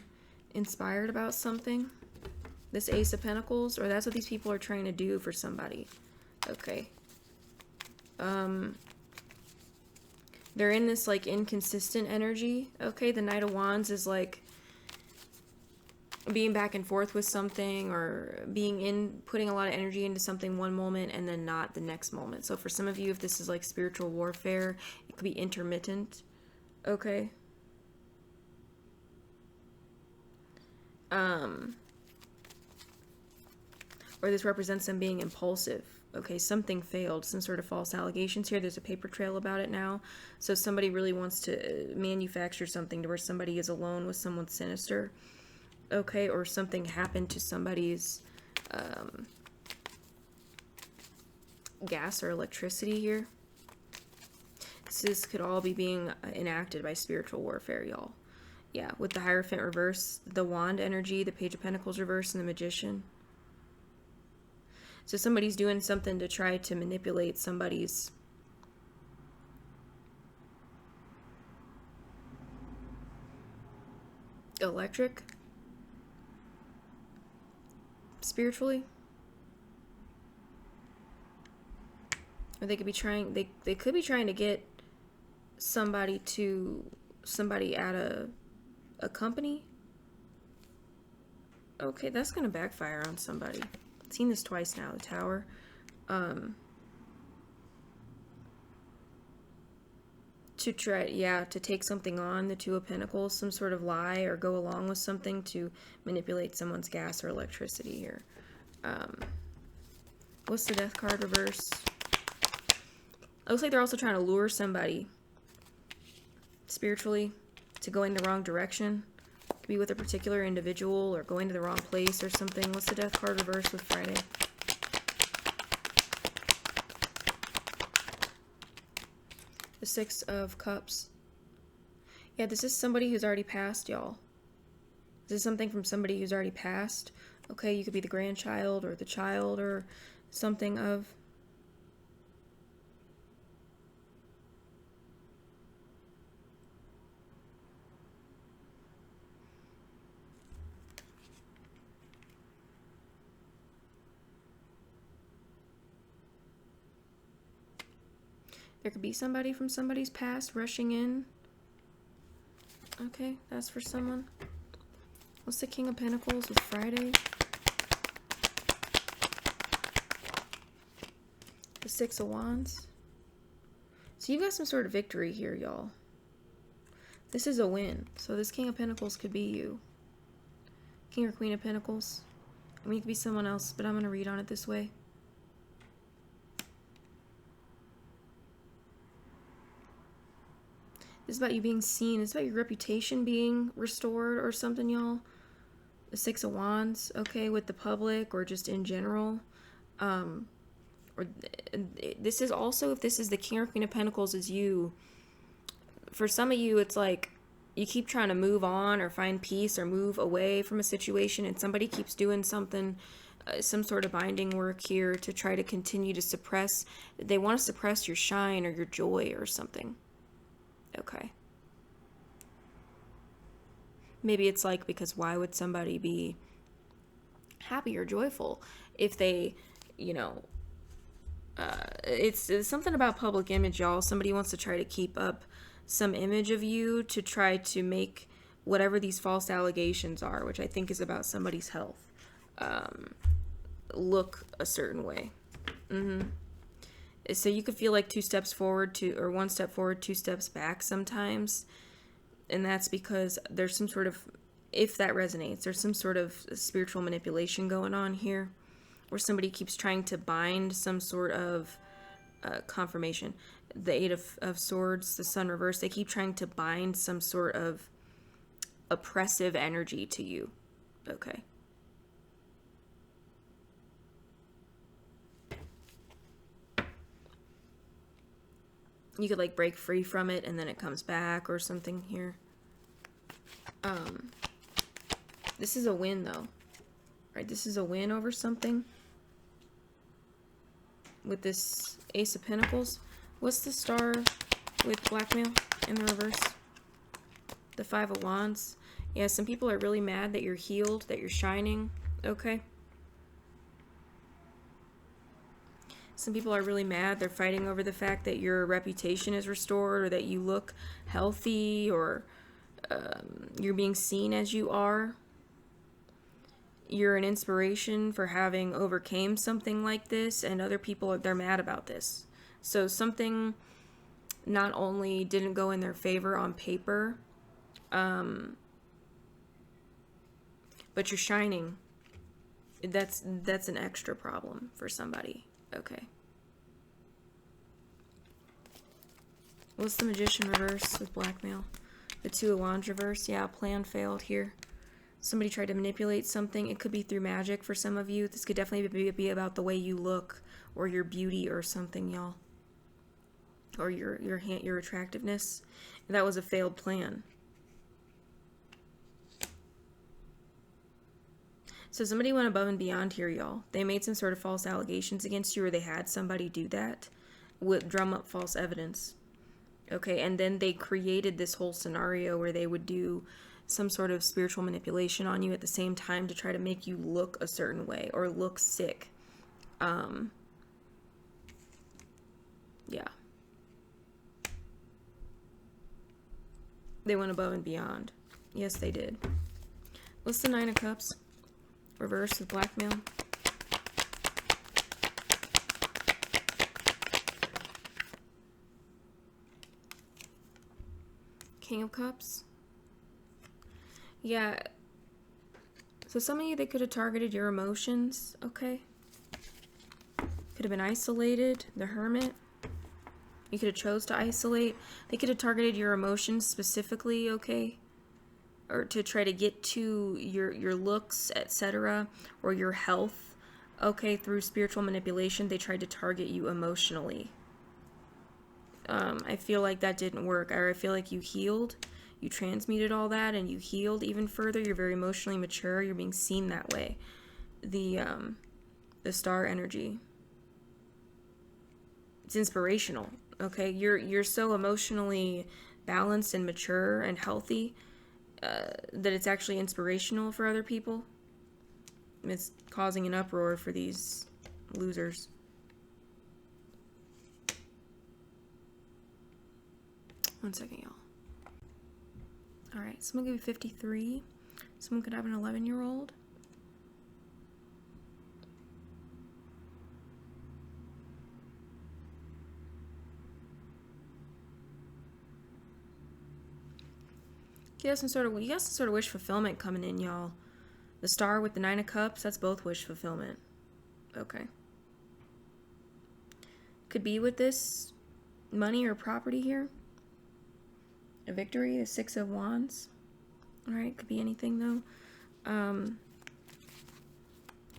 inspired about something? This Ace of Pentacles, or that's what these people are trying to do for somebody. Okay. They're in this like inconsistent energy. Okay, the Knight of Wands is like being back and forth with something, or putting a lot of energy into something one moment and then not the next moment. So for some of you, if this is like spiritual warfare, it could be intermittent. Okay. Or this represents them being impulsive. Okay, something failed, some sort of false allegations here. There's a paper trail about it now. So somebody really wants to manufacture something to where somebody is alone with someone sinister. Okay, or something happened to somebody's gas or electricity here. This could all be being enacted by spiritual warfare, y'all. Yeah, with the Hierophant reverse, the Wand energy, the Page of Pentacles reverse, and the Magician. So somebody's doing something to try to manipulate somebody's electric spiritually. Or they could be trying, they could be trying to get somebody at a company. Okay, that's gonna backfire on somebody. I've seen this twice now, the Tower. To try, yeah, to take something on, the Two of Pentacles, some sort of lie or go along with something to manipulate someone's gas or electricity here. What's the Death card reverse? It looks like they're also trying to lure somebody spiritually to going the wrong direction. Could be with a particular individual or going to the wrong place or something. What's the Death card reverse with Friday? The Six of Cups. Yeah, this is somebody who's already passed, y'all. This is something from somebody who's already passed. Okay, you could be the grandchild or the child or something of. There could be somebody from somebody's past rushing in. Okay, that's for someone. What's the King of Pentacles with Friday? The Six of Wands. So you've got some sort of victory here, y'all. This is a win. So this King of Pentacles could be you. King or Queen of Pentacles. I mean, it could be someone else, but I'm going to read on it this way. This is about you being seen. It's about your reputation being restored or something, y'all. The Six of Wands, okay, with the public or just in general. Or this is also, if this is the King or Queen of Pentacles, is you. For some of you, it's like you keep trying to move on or find peace or move away from a situation, and somebody keeps doing something, some sort of binding work here to try to continue to suppress. They want to suppress your shine or your joy or something. Okay. Maybe it's like, because why would somebody be happy or joyful if they, you know, it's something about public image, y'all. Somebody wants to try to keep up some image of you to try to make whatever these false allegations are, which I think is about somebody's health, look a certain way. So you could feel like 2 steps forward, or 1 step forward, 2 steps back sometimes. And that's because there's some sort of, if that resonates, there's some sort of spiritual manipulation going on here, where somebody keeps trying to bind some sort of confirmation. The Eight of Swords, the Sun reversed, they keep trying to bind some sort of oppressive energy to you. Okay. You could like break free from it and then it comes back or something here. This is a win though. Right, this is a win over something. With this Ace of Pentacles. What's the star with blackmail in the reverse? The Five of Wands. Yeah, some people are really mad that you're healed, that you're shining. Okay. Some people are really mad. They're fighting over the fact that your reputation is restored, or that you look healthy, or you're being seen as you are. You're an inspiration for having overcame something like this, and other people, they're mad about this. So something not only didn't go in their favor on paper, but you're shining. That's an extra problem for somebody. Okay. What's the Magician reverse with blackmail? The Two of Wands reverse. Yeah, plan failed here. Somebody tried to manipulate something. It could be through magic for some of you. This could definitely be about the way you look, or your beauty or something, y'all. Or your attractiveness. And that was a failed plan. So somebody went above and beyond here, y'all. They made some sort of false allegations against you, or they had somebody do that. Drum up false evidence. Okay, and then they created this whole scenario where they would do some sort of spiritual manipulation on you at the same time to try to make you look a certain way or look sick. Yeah. They went above and beyond. Yes, they did. What's the Nine of Cups? Reverse with blackmail. King of Cups. Yeah. So some of you, they could have targeted your emotions, okay? Could have been isolated, the Hermit. You could have chose to isolate. They could have targeted your emotions specifically, okay? Or to try to get to your looks, etc., or your health, okay, through spiritual manipulation. They tried to target you emotionally. I feel like that didn't work. Or I feel like you healed. You transmuted all that and you healed even further. You're very emotionally mature. You're being seen that way. The star energy. It's inspirational. Okay, you're so emotionally balanced and mature and healthy that it's actually inspirational for other people. It's causing an uproar for these losers. One second, y'all. Alright, someone could be 53. Someone could have an 11-year-old. You got some sort of wish fulfillment coming in, y'all. The star with the Nine of Cups, that's both wish fulfillment. Okay. Could be with this money or property here. A victory, the Six of Wands. Alright, could be anything though.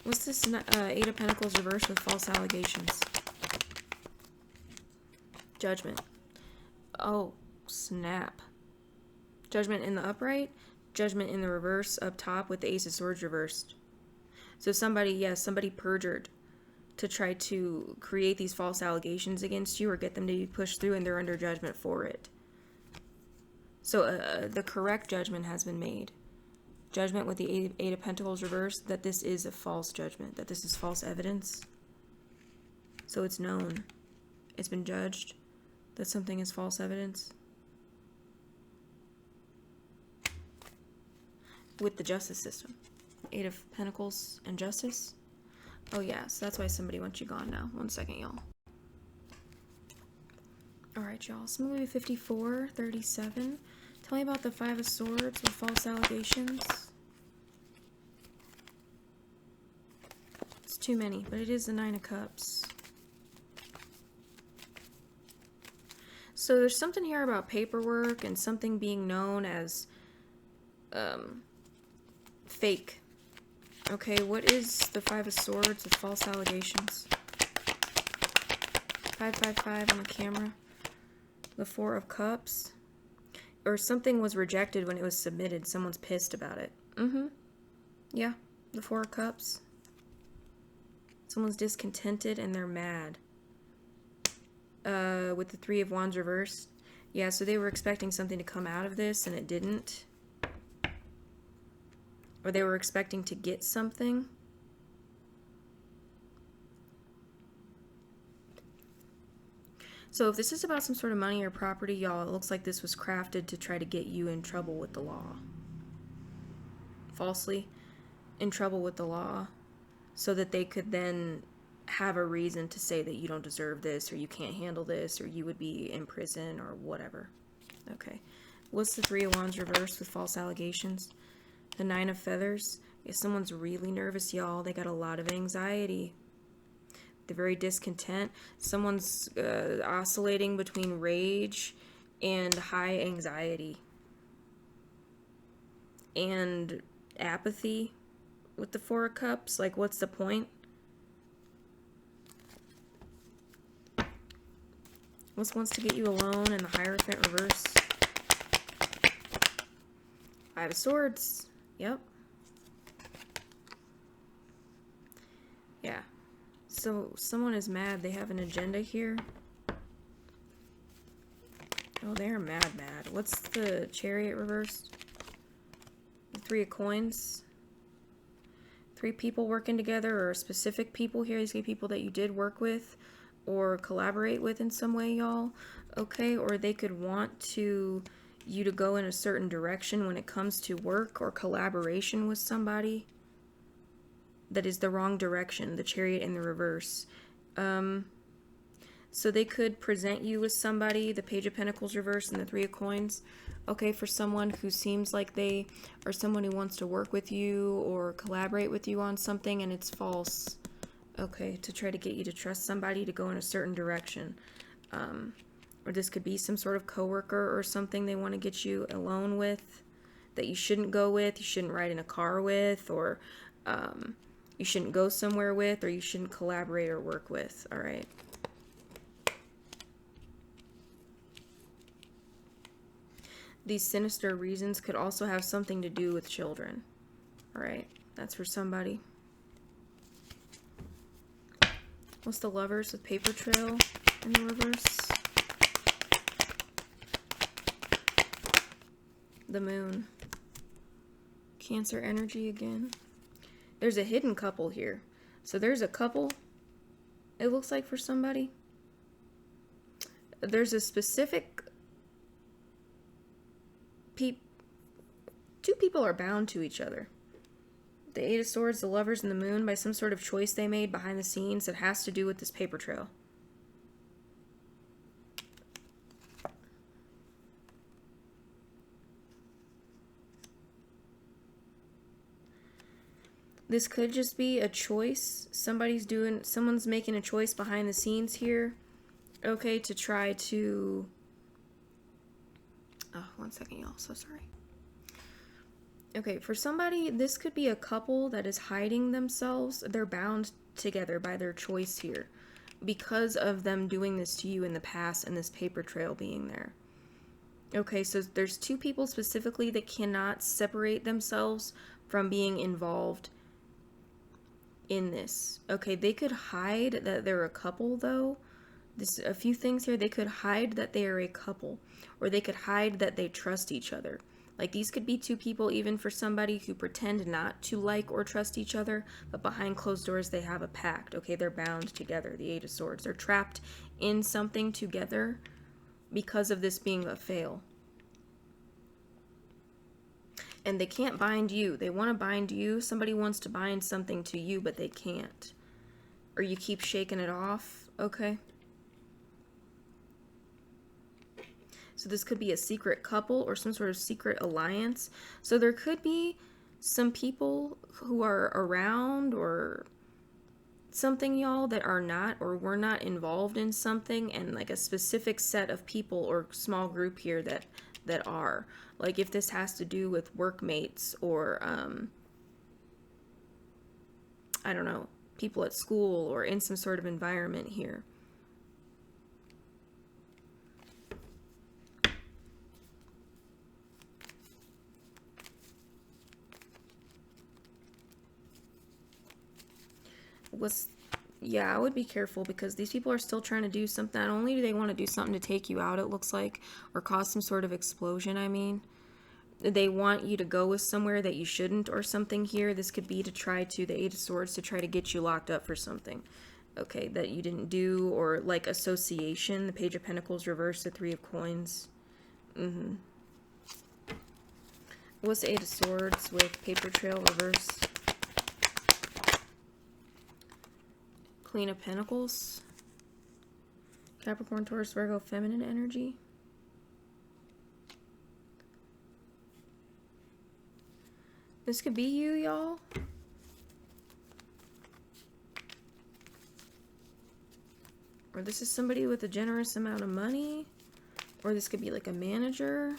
What's this Eight of Pentacles reverse with false allegations? Judgment. Oh, snap. Judgment in the upright, Judgment in the reverse up top with the Ace of Swords reversed. So somebody perjured to try to create these false allegations against you or get them to be pushed through, and they're under judgment for it. So the correct judgment has been made. Judgment with the Eight of Pentacles reversed, that this is a false judgment, that this is false evidence. So it's known. It's been judged that something is false evidence. With the justice system. Eight of Pentacles and justice. Oh yeah, so that's why somebody wants you gone now. One second, y'all. Alright, y'all. So maybe 54, 37. Tell me about the Five of Swords with false allegations. It's too many, but it is the Nine of Cups. So there's something here about paperwork and something being known as fake. Okay, what is the Five of Swords with false allegations? 555 on the camera. The Four of Cups. Or something was rejected when it was submitted. Someone's pissed about it. Yeah, the Four of Cups. Someone's discontented and they're mad. With the Three of Wands reversed. Yeah, so they were expecting something to come out of this and it didn't. Or they were expecting to get something. So if this is about some sort of money or property, y'all, it looks like this was crafted to try to get you in trouble with the law. Falsely in trouble with the law. So that they could then have a reason to say that you don't deserve this, or you can't handle this, or you would be in prison, or whatever. Okay. What's the Three of Wands reversed with false allegations? The Nine of Feathers. If someone's really nervous, y'all, they got a lot of anxiety. They're very discontent. Someone's oscillating between rage and high anxiety. And apathy with the Four of Cups. Like, what's the point? What's wants to get you alone, and the Hierophant reverse. Five of Swords. Yep. Yeah. So someone is mad. They have an agenda here. Oh, they're mad. What's the Chariot reversed? The Three of Coins. Three people working together, or specific people here. These are people that you did work with or collaborate with in some way, y'all. Okay, or they could want you to go in a certain direction when it comes to work or collaboration with somebody. That is the wrong direction, the Chariot in the reverse. So they could present you with somebody, the Page of Pentacles reverse and the Three of Coins. Okay, for someone who seems like they are someone who wants to work with you or collaborate with you on something, and it's false. Okay, to try to get you to trust somebody to go in a certain direction. Or this could be some sort of coworker or something they want to get you alone with that you shouldn't go with, you shouldn't ride in a car with, or you shouldn't go somewhere with, or you shouldn't collaborate or work with. All right. These sinister reasons could also have something to do with children. All right, that's for somebody. What's the Lovers with Paper Trail in the reverse? The Moon. Cancer energy again. There's a hidden couple here. So there's a couple, it looks like, for somebody. There's a specific two people are bound to each other. The Eight of Swords, the Lovers, and the Moon, by some sort of choice they made behind the scenes that has to do with this paper trail. This could just be a choice. Someone's making a choice behind the scenes here. Okay, to try to... Oh, one second, y'all. So sorry. Okay, for somebody, this could be a couple that is hiding themselves. They're bound together by their choice here because of them doing this to you in the past and this paper trail being there. Okay, so there's two people specifically that cannot separate themselves from being involved in this. Okay, they could hide that they're a couple, though. There's a few things here. They could hide that they are a couple, or they could hide that they trust each other. Like, these could be two people, even for somebody who pretend not to like or trust each other, but behind closed doors they have a pact. Okay, they're bound together. The Eight of Swords. They're trapped in something together because of this being a fail. And they can't bind you. They want to bind you. Somebody wants to bind something to you, but they can't. Or you keep shaking it off. Okay. So this could be a secret couple or some sort of secret alliance. So there could be some people who are around or something, y'all, that are not or were not involved in something, and like a specific set of people or small group here that are. Like if this has to do with workmates or, I don't know, people at school or in some sort of environment here. Yeah, I would be careful because these people are still trying to do something. Not only do they want to do something to take you out, it looks like, or cause some sort of explosion, I mean. They want you to go with somewhere that you shouldn't or something here. This could be to try to, the Eight of Swords, to try to get you locked up for something, okay, that you didn't do, or like association. The Page of Pentacles reversed, the Three of Coins. What's the Eight of Swords with Paper Trail reverse? Queen of Pentacles. Capricorn, Taurus, Virgo, feminine energy. This could be you, y'all. Or this is somebody with a generous amount of money. Or this could be like a manager.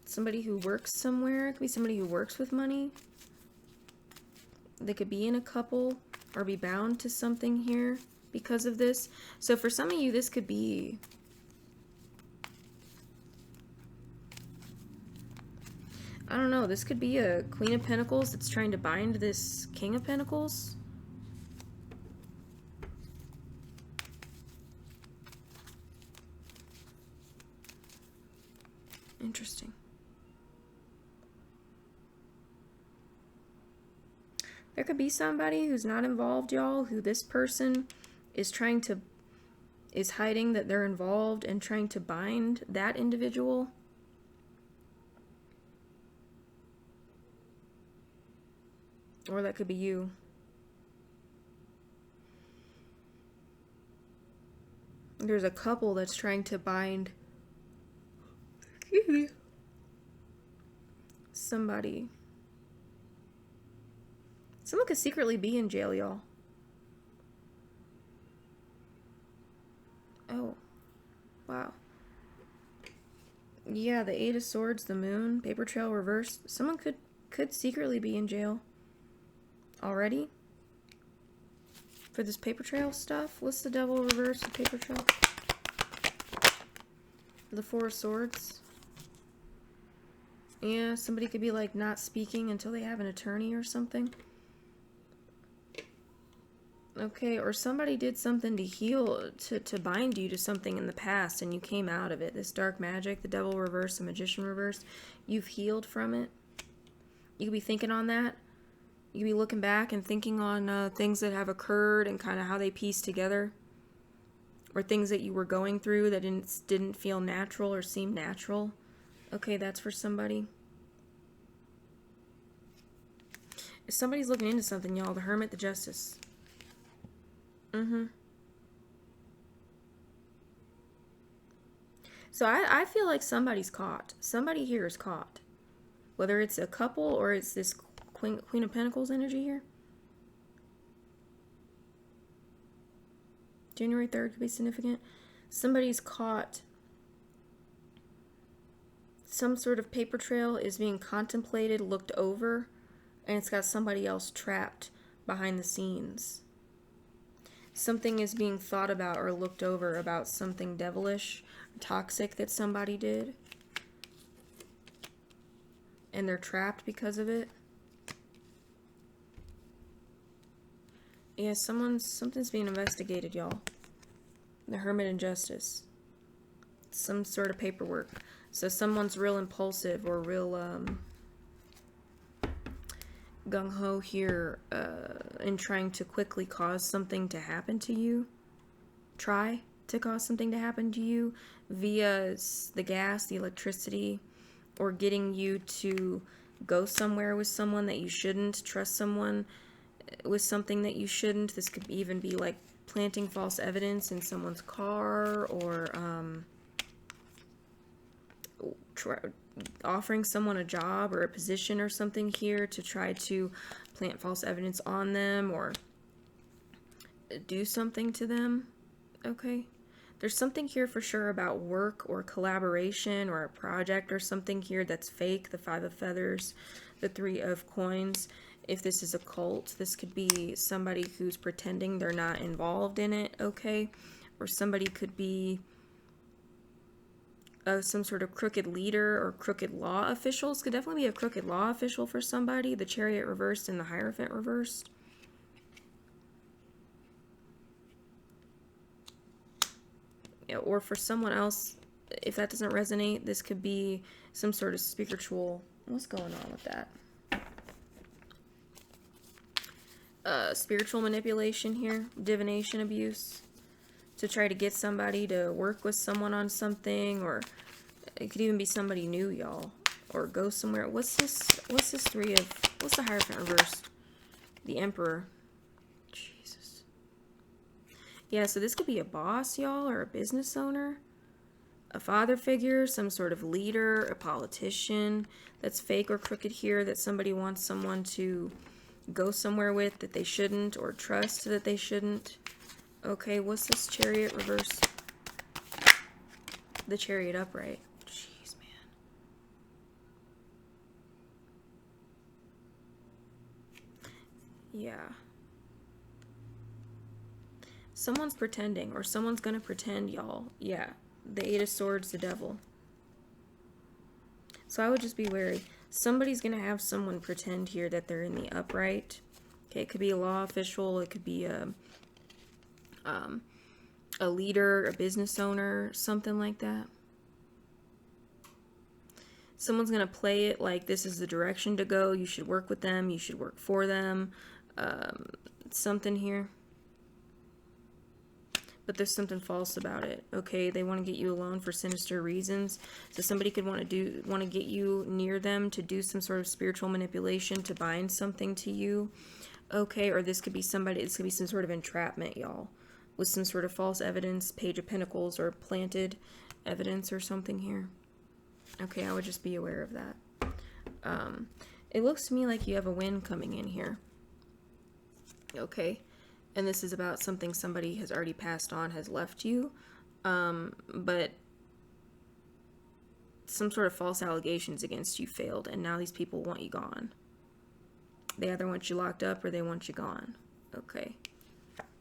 Somebody who works somewhere. It could be somebody who works with money. They could be in a couple or be bound to something here because of this. So for some of you, this could be... I don't know, this could be a Queen of Pentacles that's trying to bind this King of Pentacles. Interesting. There could be somebody who's not involved, y'all, who this person is hiding that they're involved and trying to bind that individual. Or that could be you. There's a couple that's trying to bind somebody. Someone could secretly be in jail, y'all. Oh. Wow. Yeah, the Eight of Swords, the Moon, Paper Trail reversed. Someone could secretly be in jail already for this paper trail stuff. What's the Devil reverse, the paper trail? The Four of Swords. Yeah, somebody could be like not speaking until they have an attorney or something. Okay, or somebody did something to heal, to bind you to something in the past and you came out of it. This dark magic, the Devil reverse, the Magician reverse, you've healed from it. You could be thinking on that. You could be looking back and thinking on things that have occurred and kind of how they piece together. Or things that you were going through that didn't feel natural or seem natural. Okay, that's for somebody. If somebody's looking into something, y'all, the Hermit, the Justice. So I feel like somebody's caught. Somebody here is caught. Whether it's a couple or it's this Queen of Pentacles energy here. January 3rd could be significant. Somebody's caught. Some sort of paper trail is being contemplated, looked over, and it's got somebody else trapped behind the scenes. Something is being thought about or looked over about something devilish, toxic that somebody did. And they're trapped because of it. Yeah, something's being investigated, y'all. The Hermit and Justice. Some sort of paperwork. So someone's real impulsive or real gung-ho here in trying to quickly cause something to happen to you. Try to cause something to happen to you via the gas, the electricity, or getting you to go somewhere with someone that you shouldn't, trust someone with something that you shouldn't. This could even be like planting false evidence in someone's car, or offering someone a job or a position or something here to try to plant false evidence on them or do something to them. Okay, there's something here for sure about work or collaboration or a project or something here that's fake. The Five of Feathers, the Three of Coins. If this is a cult, this could be somebody who's pretending they're not involved in it, okay? Or somebody could be some sort of crooked leader or crooked law officials. Could definitely be a crooked law official for somebody. The Chariot reversed and the Hierophant reversed. Yeah, or for someone else, if that doesn't resonate, this could be some sort of spiritual... What's going on with that? Spiritual manipulation here. Divination abuse. To try to get somebody to work with someone on something, or it could even be somebody new, y'all, or go somewhere. What's this three of, what's the Hierophant reverse? The Emperor. Jesus. Yeah, so this could be a boss, y'all, or a business owner, a father figure, some sort of leader, a politician that's fake or crooked here, that somebody wants someone to go somewhere with that they shouldn't, or trust that they shouldn't. Okay, what's this Chariot reverse? The Chariot upright. Jeez, man. Yeah. Someone's pretending, or someone's gonna pretend, y'all. Yeah. The Eight of Swords, the Devil. So I would just be wary. Somebody's gonna have someone pretend here that they're in the upright. Okay, it could be a law official, it could be a leader, a business owner, something like that. Someone's going to play it like this is the direction to go. You should work with them. You should work for them. Something here. But there's something false about it. Okay, they want to get you alone for sinister reasons. So somebody could want to get you near them to do some sort of spiritual manipulation to bind something to you. Okay, or this could be somebody. This could be some sort of entrapment, y'all, with some sort of false evidence, Page of Pentacles, or planted evidence or something here. Okay, I would just be aware of that. It looks to me like you have a win coming in here. Okay, and this is about something somebody has already passed on, has left you, but some sort of false allegations against you failed, and now these people want you gone. They either want you locked up or they want you gone. Okay.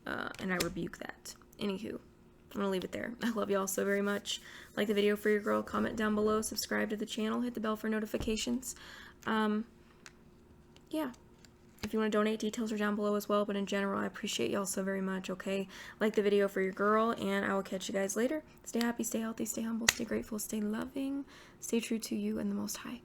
And I rebuke that. Anywho, I'm going to leave it there. I love y'all so very much. Like the video for your girl, comment down below, subscribe to the channel, hit the bell for notifications. Yeah. If you want to donate, details are down below as well, but in general, I appreciate y'all so very much, okay? Like the video for your girl, and I will catch you guys later. Stay happy, stay healthy, stay humble, stay grateful, stay loving, stay true to you and the Most High.